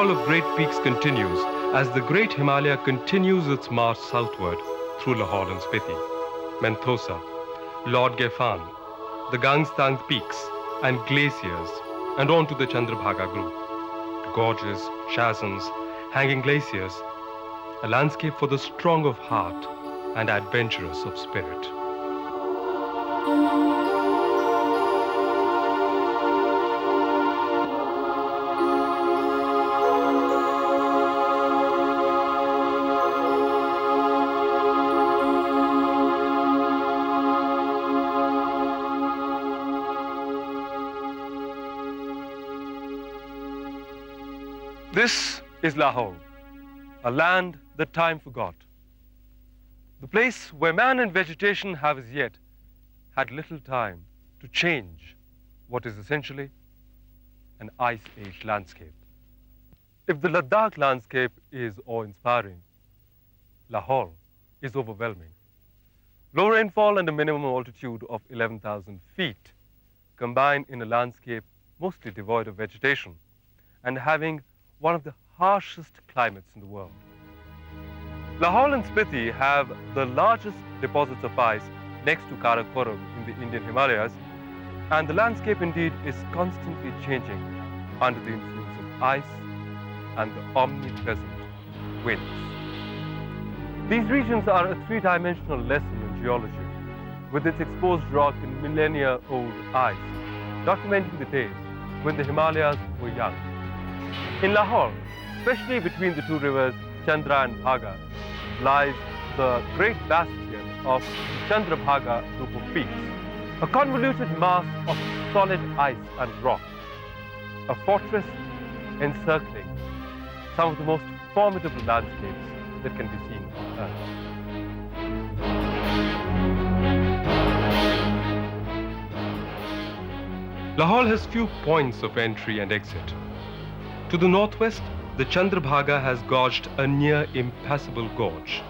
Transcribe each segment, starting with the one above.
Of great peaks continues as the great Himalaya continues its march southward through Lahaul and Spiti, Menthosa, Lord Geffen, the Gangstang peaks and glaciers, and on to the Chandrabhaga group. Gorges, chasms, hanging glaciers, a landscape for the strong of heart and adventurous of spirit. This is Lahaul, a land that time forgot. The place where man and vegetation have as yet had little time to change what is essentially an ice age landscape. If the Ladakh landscape is awe-inspiring, Lahaul is overwhelming. Low rainfall and a minimum altitude of 11,000 feet combine in a landscape mostly devoid of vegetation and having one of the harshest climates in the world. Lahaul and Spiti have the largest deposits of ice next to Karakoram in the Indian Himalayas, and the landscape indeed is constantly changing under the influence of ice and the omnipresent winds. These regions are a three-dimensional lesson in geology, with its exposed rock and millennia-old ice, documenting the days when the Himalayas were young. In Lahaul, especially between the two rivers, Chandra and Bhaga, lies the great bastion of Chandrabhaga group of peaks, a convoluted mass of solid ice and rock, a fortress encircling some of the most formidable landscapes that can be seen on Earth. Lahaul has few points of entry and exit. To the northwest, the Chandrabhaga has gorged a near impassable gorge.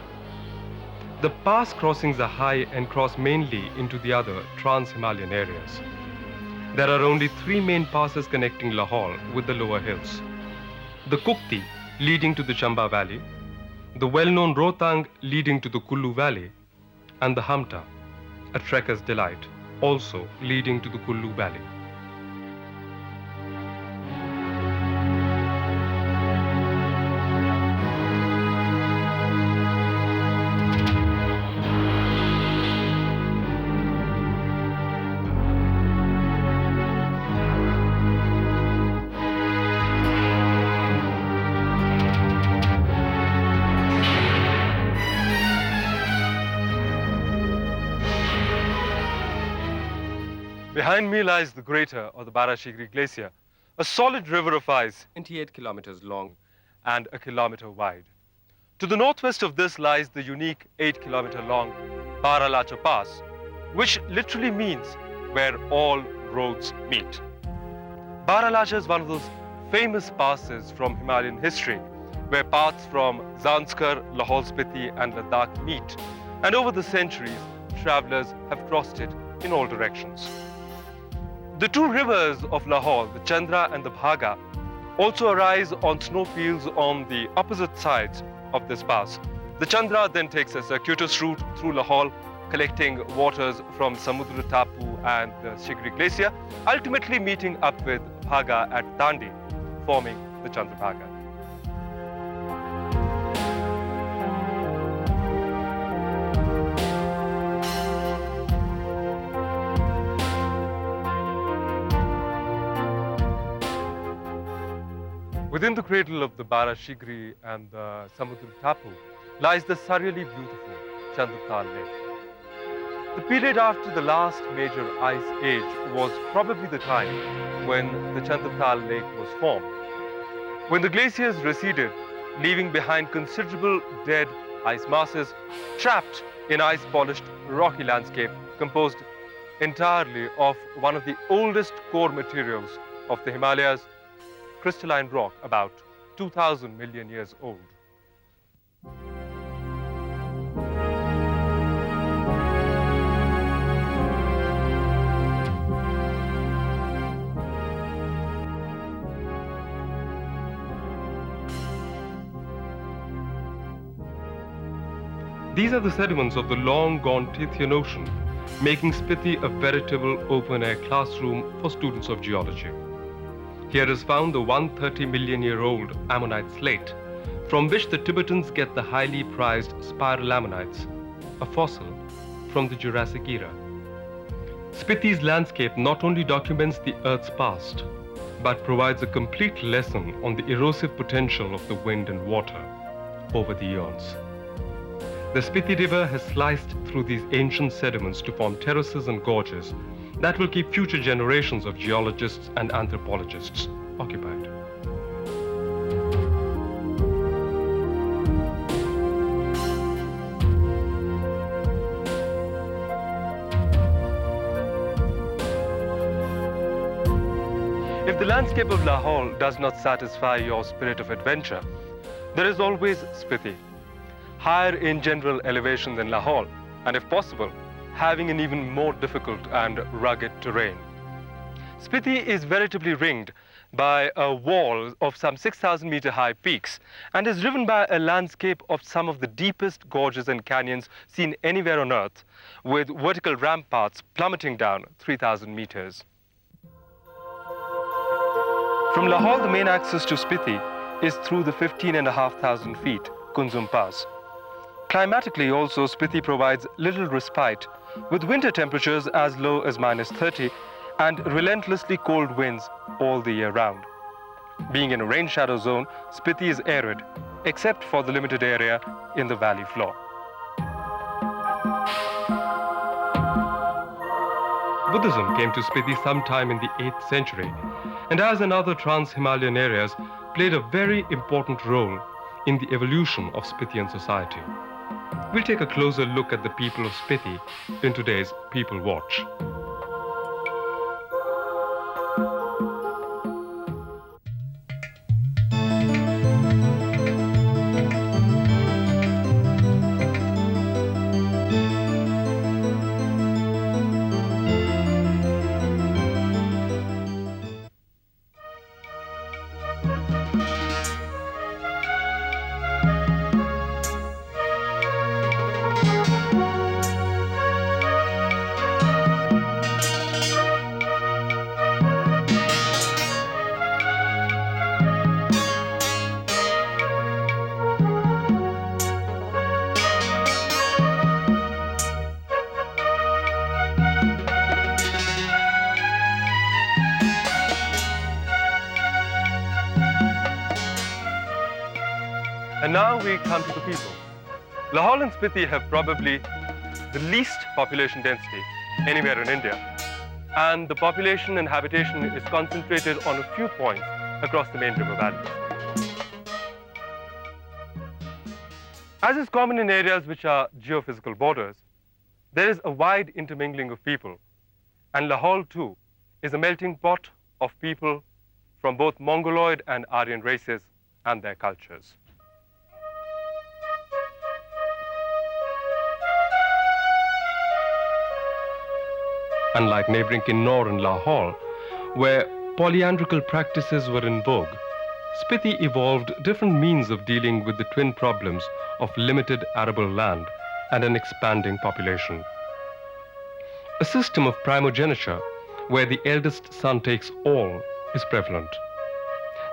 The pass crossings are high and cross mainly into the other trans-Himalayan areas. There are only three main passes connecting Lahaul with the lower hills. The Kukti, leading to the Chamba Valley, the well-known Rohtang leading to the Kullu Valley, and the Hamta, a trekker's delight, also leading to the Kullu Valley. Behind me lies the greater or the Barashigri Glacier, a solid river of ice 28 kilometers long and a kilometer wide. To the northwest of this lies the unique 8-kilometer long Baralacha Pass, which literally means where all roads meet. Baralacha is one of those famous passes from Himalayan history, where paths from Zanskar, Lahaul Spiti and Ladakh meet, and over the centuries, travelers have crossed it in all directions. The two rivers of Lahaul, the Chandra and the Bhaga, also arise on snowfields on the opposite sides of this pass. The Chandra then takes a circuitous route through Lahaul, collecting waters from Samudra Tapu and the Shigri Glacier, ultimately meeting up with Bhaga at Dandi, forming the Chandrabhaga. Within the cradle of the Barashigri and the Samudra Tapu lies the surreally beautiful Chandratal Lake. The period after the last major ice age was probably the time when the Chandratal Lake was formed. When the glaciers receded, leaving behind considerable dead ice masses trapped in ice-polished rocky landscape composed entirely of one of the oldest core materials of the Himalayas, crystalline rock about 2,000 million years old. These are the sediments of the long-gone Tethyan Ocean, making Spiti a veritable open-air classroom for students of geology. Here is found the 130 million-year-old ammonite slate, from which the Tibetans get the highly prized spiral ammonites, a fossil from the Jurassic era. Spiti's landscape not only documents the Earth's past, but provides a complete lesson on the erosive potential of the wind and water over the eons. The Spiti River has sliced through these ancient sediments to form terraces and gorges that will keep future generations of geologists and anthropologists occupied. If the landscape of Lahaul does not satisfy your spirit of adventure, there is always Spiti, higher in general elevation than Lahaul, and if possible, having an even more difficult and rugged terrain. Spiti is veritably ringed by a wall of some 6,000-meter high peaks and is driven by a landscape of some of the deepest gorges and canyons seen anywhere on Earth, with vertical ramparts plummeting down 3,000 meters. From Lahaul, the main access to Spiti is through the 15,500 feet Kunzum Pass. Climatically also, Spiti provides little respite, with winter temperatures as low as -30 and relentlessly cold winds all the year round. Being in a rain shadow zone, Spiti is arid, except for the limited area in the valley floor. Buddhism came to Spiti sometime in the 8th century, and as in other trans-Himalayan areas, played a very important role in the evolution of Spitian society. We'll take a closer look at the people of Spiti in today's People Watch. And now we come to the people. Lahaul and Spiti have probably the least population density anywhere in India. And the population and habitation is concentrated on a few points across the main river valleys. As is common in areas which are geophysical borders, there is a wide intermingling of people. And Lahaul, too, is a melting pot of people from both Mongoloid and Aryan races and their cultures. Unlike neighboring Kinnaur and Lahaul, where polyandrical practices were in vogue, Spiti evolved different means of dealing with the twin problems of limited arable land and an expanding population. A system of primogeniture, where the eldest son takes all, is prevalent.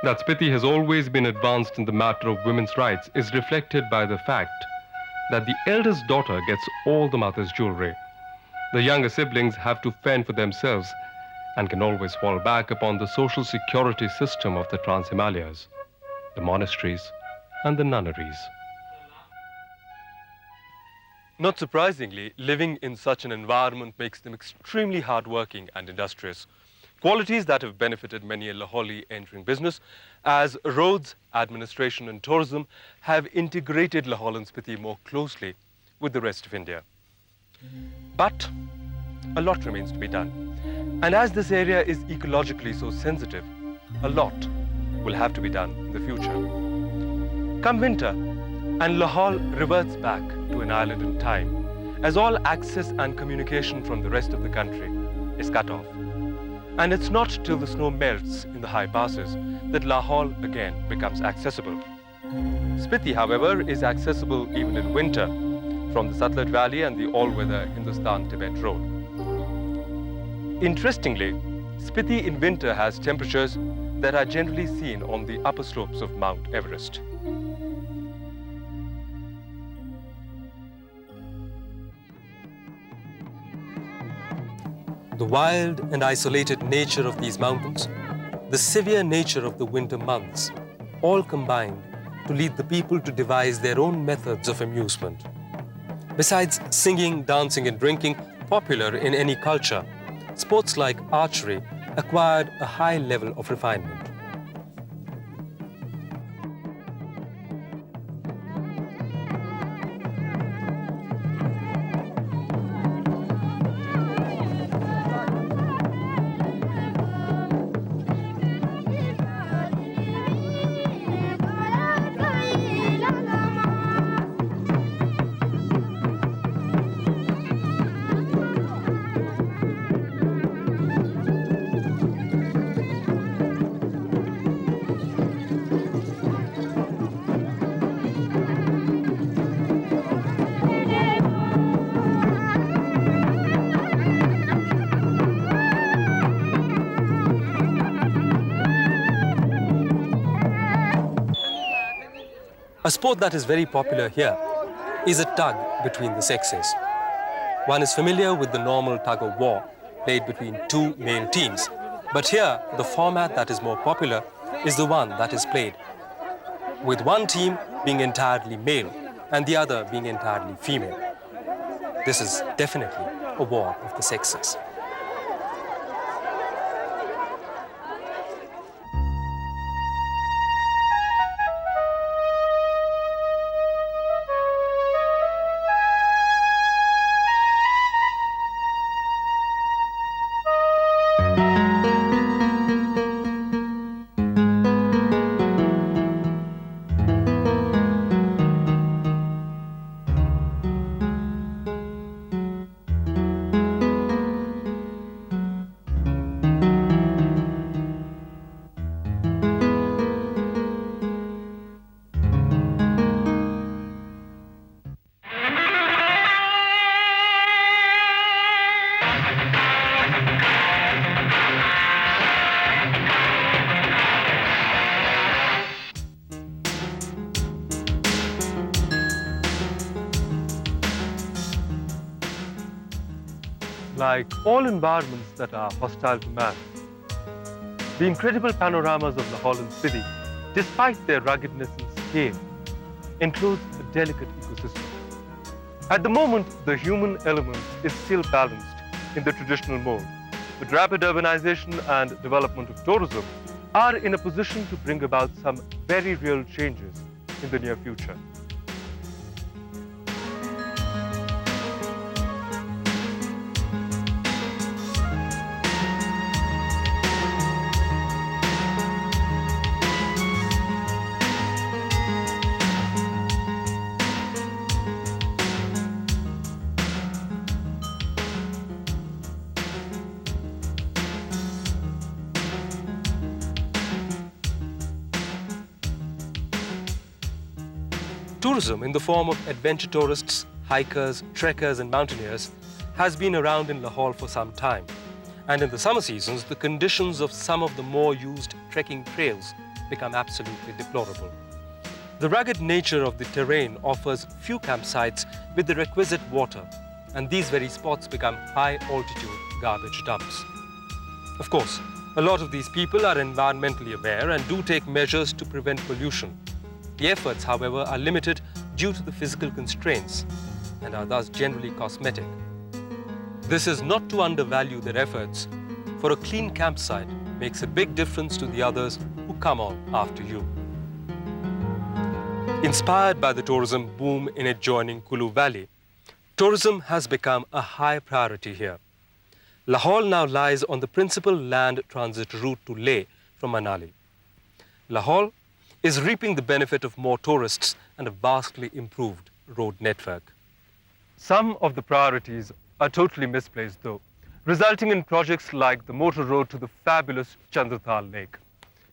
That Spiti has always been advanced in the matter of women's rights is reflected by the fact that the eldest daughter gets all the mother's jewelry. The younger siblings have to fend for themselves and can always fall back upon the social security system of the Trans-Himalayas, the monasteries and the nunneries. Not surprisingly, living in such an environment makes them extremely hardworking and industrious. qualities that have benefited many a Lahauli entering business, as roads, administration and tourism have integrated Lahaul and Spiti more closely with the rest of India. But a lot remains to be done. And as this area is ecologically so sensitive, a lot will have to be done in the future. Come winter, and Lahaul reverts back to an island in time, as all access and communication from the rest of the country is cut off. And it's not till the snow melts in the high passes that Lahaul again becomes accessible. Spiti, however, is accessible even in winter from the Sutlej Valley and the all-weather Hindustan-Tibet road. Interestingly, Spiti in winter has temperatures that are generally seen on the upper slopes of Mount Everest. The wild and isolated nature of these mountains, the severe nature of the winter months, all combined to lead the people to devise their own methods of amusement. Besides singing, dancing and drinking, popular in any culture, sports like archery acquired a high level of refinement. A sport that is very popular here is a tug between the sexes. One is familiar with the normal tug of war played between two male teams, but here the format that is more popular is the one that is played with one team being entirely male and the other being entirely female. This is definitely a war of the sexes. Like all environments that are hostile to man, the incredible panoramas of Lahaul and Spiti, despite their ruggedness and scale, enclose a delicate ecosystem. At the moment, the human element is still balanced in the traditional mode, but rapid urbanization and development of tourism are in a position to bring about some very real changes in the near future. Tourism in the form of adventure tourists, hikers, trekkers and mountaineers has been around in Lahaul for some time. And in the summer seasons, the conditions of some of the more used trekking trails become absolutely deplorable. The rugged nature of the terrain offers few campsites with the requisite water, and these very spots become high-altitude garbage dumps. Of course, a lot of these people are environmentally aware and do take measures to prevent pollution. The efforts, however, are limited due to the physical constraints and are thus generally cosmetic. This is not to undervalue their efforts, for a clean campsite makes a big difference to the others who come on after you. Inspired by the tourism boom in adjoining Kulu Valley, tourism has become a high priority here. Lahaul now lies on the principal land transit route to Leh from Manali. Lahaul is reaping the benefit of more tourists and a vastly improved road network. Some of the priorities are totally misplaced though, resulting in projects like the motor road to the fabulous Chandratal Lake.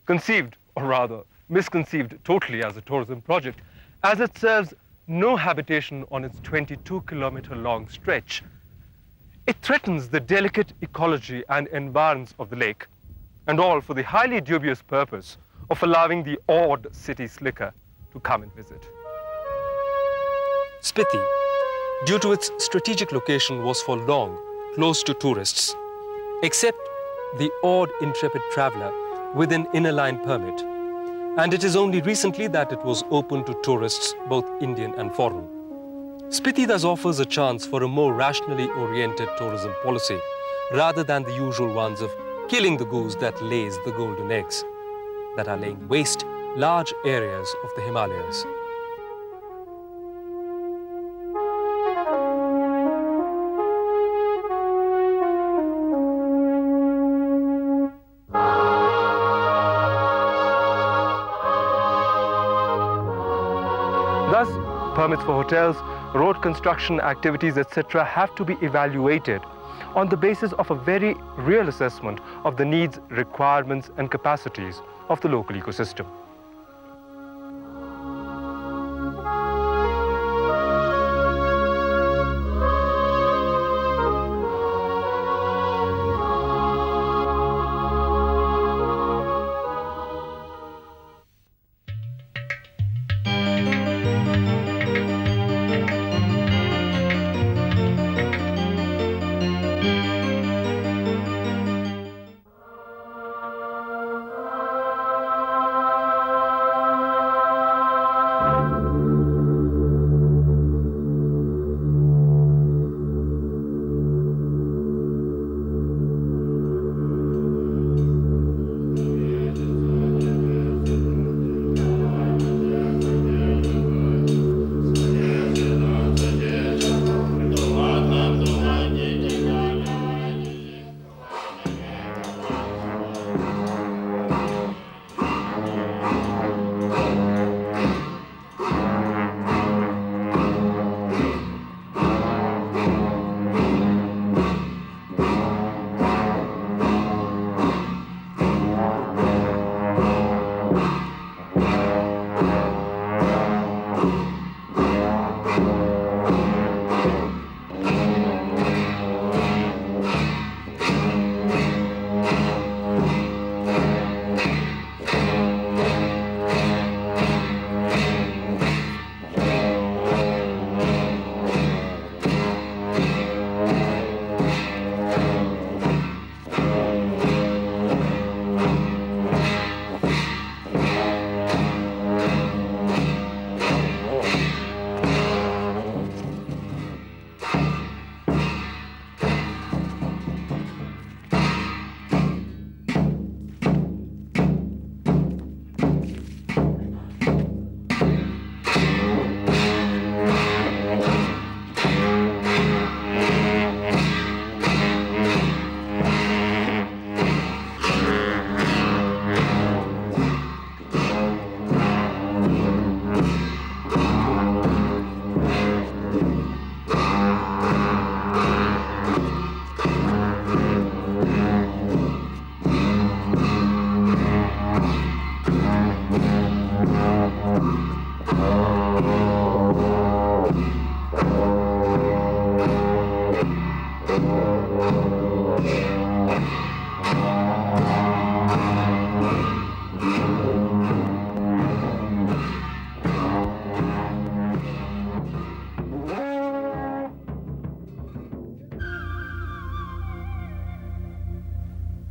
Conceived, or rather misconceived totally as a tourism project, as it serves no habitation on its 22-kilometer long stretch. It threatens the delicate ecology and environs of the lake, and all for the highly dubious purpose of allowing the awed city slicker to come and visit. Spiti, due to its strategic location, was for long closed to tourists, except the awed intrepid traveler with an inner line permit. And it is only recently that it was open to tourists, both Indian and foreign. Spiti thus offers a chance for a more rationally oriented tourism policy, rather than the usual ones of killing the goose that lays the golden eggs, that are laying waste large areas of the Himalayas. Thus, permits for hotels, road construction activities, etc. have to be evaluated on the basis of a very real assessment of the needs, requirements and capacities of the local ecosystem.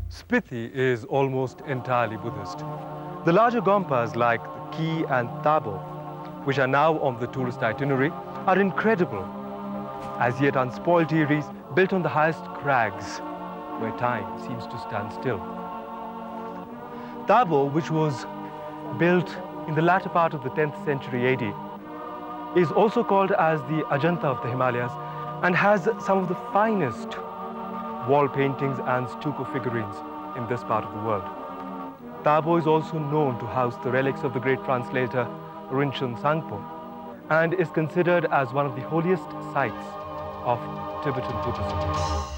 Spiti is almost entirely Buddhist. The larger gompas like the Ki and Tabo, which are now on the tourist itinerary, are incredible. As yet unspoiled eyries built on the highest crags, where time seems to stand still. Tabo, which was built in the latter part of the 10th century AD, is also called as the Ajanta of the Himalayas and has some of the finest wall paintings and stucco figurines in this part of the world. Tabo is also known to house the relics of the great translator Rinchen Sangpo and is considered as one of the holiest sites of Tibetan Buddhism.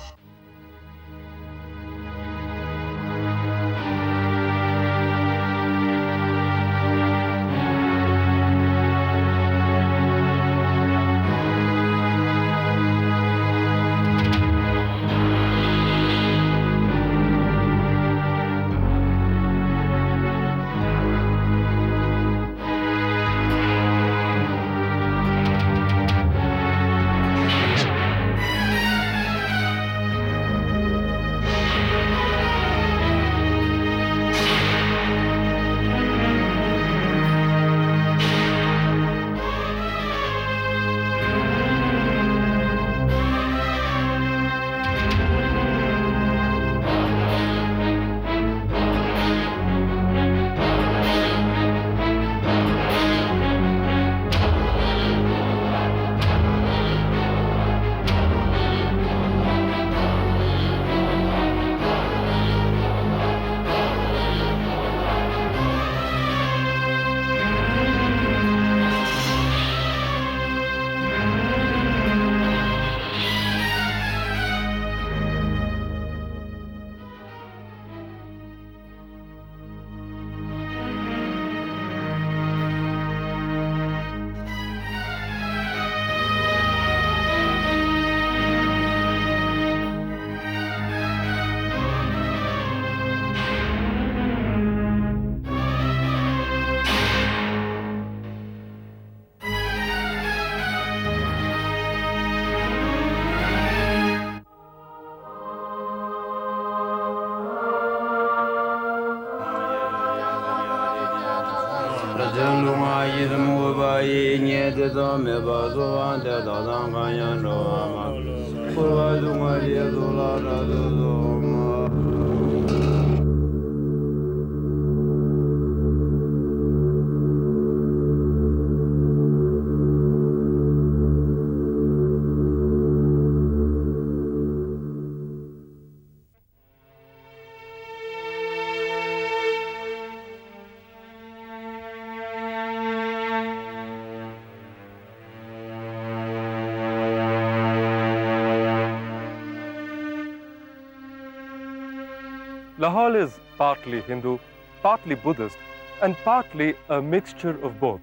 Lahaul is partly Hindu, partly Buddhist, and partly a mixture of both.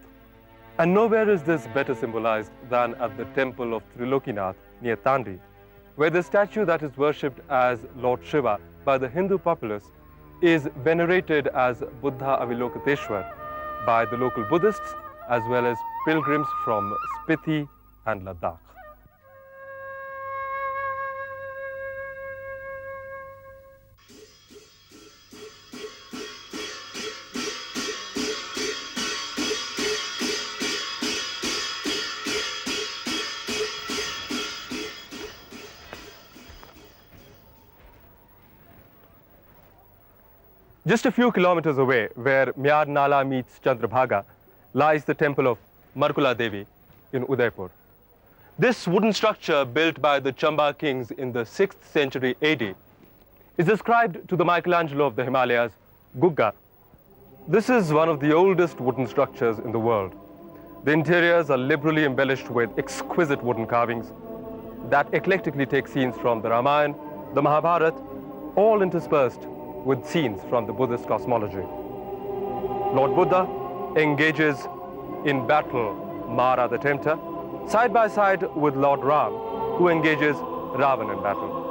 And nowhere is this better symbolized than at the temple of Trilokinath near Tandi, where the statue that is worshipped as Lord Shiva by the Hindu populace is venerated as Buddha Avalokiteshwar by the local Buddhists as well as pilgrims from Spiti and Ladakh. Just a few kilometers away, where Myar Nala meets Chandrabhaga, lies the temple of Markula Devi in Udaipur. This wooden structure, built by the Chamba kings in the 6th century AD, is ascribed to the Michelangelo of the Himalayas, Gugga. This is one of the oldest wooden structures in the world. The interiors are liberally embellished with exquisite wooden carvings that eclectically take scenes from the Ramayana, the Mahabharata, all interspersed with scenes from the Buddhist cosmology. Lord Buddha engages in battle Mara the tempter, side by side with Lord Ram, who engages Ravan in battle.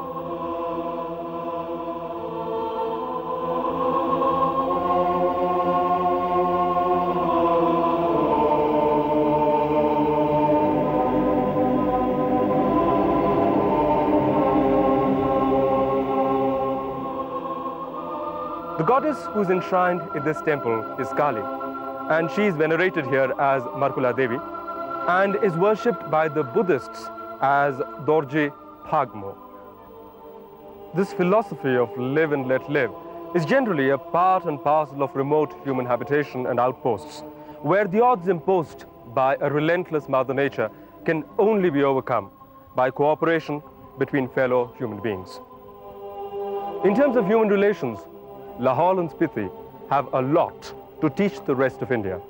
The goddess who is enshrined in this temple is Kali, and she is venerated here as Markula Devi and is worshipped by the Buddhists as Dorje Phagmo. This philosophy of live and let live is generally a part and parcel of remote human habitation and outposts, where the odds imposed by a relentless Mother Nature can only be overcome by cooperation between fellow human beings. In terms of human relations, Lahaul and Spiti have a lot to teach the rest of India.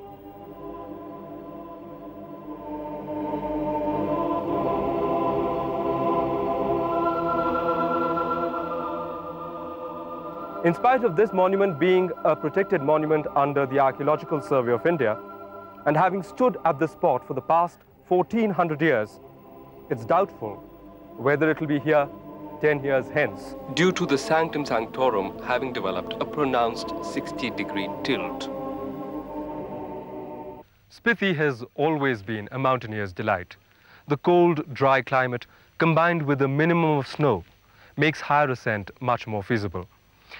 In spite of this monument being a protected monument under the Archaeological Survey of India, and having stood at this spot for the past 1400 years, it's doubtful whether it will be here 10 years hence, due to the Sanctum Sanctorum having developed a pronounced 60-degree tilt. Spiti has always been a mountaineer's delight. The cold, dry climate, combined with a minimum of snow, makes higher ascent much more feasible.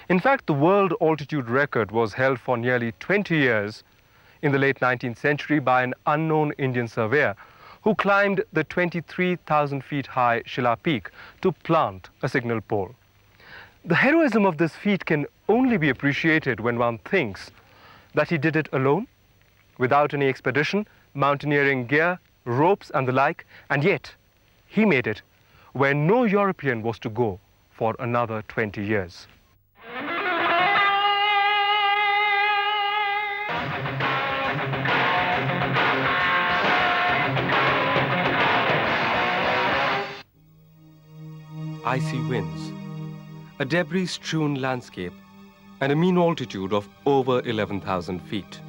In fact, the world altitude record was held for nearly 20 years in the late 19th century by an unknown Indian surveyor who climbed the 23,000 feet high Shilla Peak to plant a signal pole. The heroism of this feat can only be appreciated when one thinks that he did it alone, without any expedition, mountaineering gear, ropes and the like, and yet he made it where no European was to go for another 20 years. Icy winds, a debris-strewn landscape, and a mean altitude of over 11,000 feet.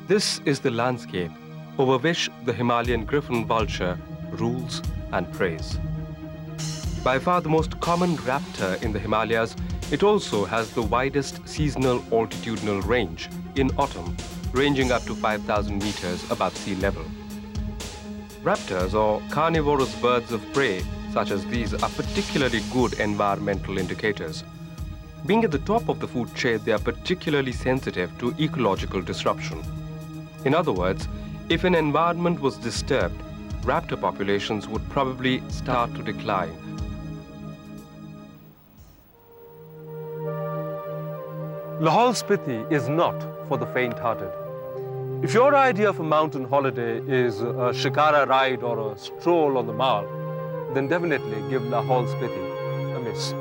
This is the landscape over which the Himalayan griffon vulture rules and preys. By far the most common raptor in the Himalayas, it also has the widest seasonal altitudinal range in autumn, ranging up to 5,000 meters above sea level. Raptors, or carnivorous birds of prey, such as these, are particularly good environmental indicators. Being at the top of the food chain, they are particularly sensitive to ecological disruption. In other words, if an environment was disturbed, raptor populations would probably start to decline. Lahaul Spiti is not for the faint-hearted. If your idea of a mountain holiday is a shikara ride or a stroll on the Mall, then definitely give Lahaul Spiti a miss.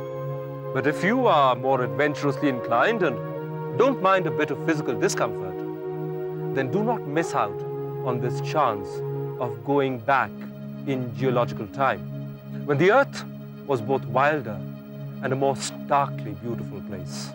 But if you are more adventurously inclined and don't mind a bit of physical discomfort, then do not miss out on this chance of going back in geological time, when the Earth was both wilder and a more starkly beautiful place.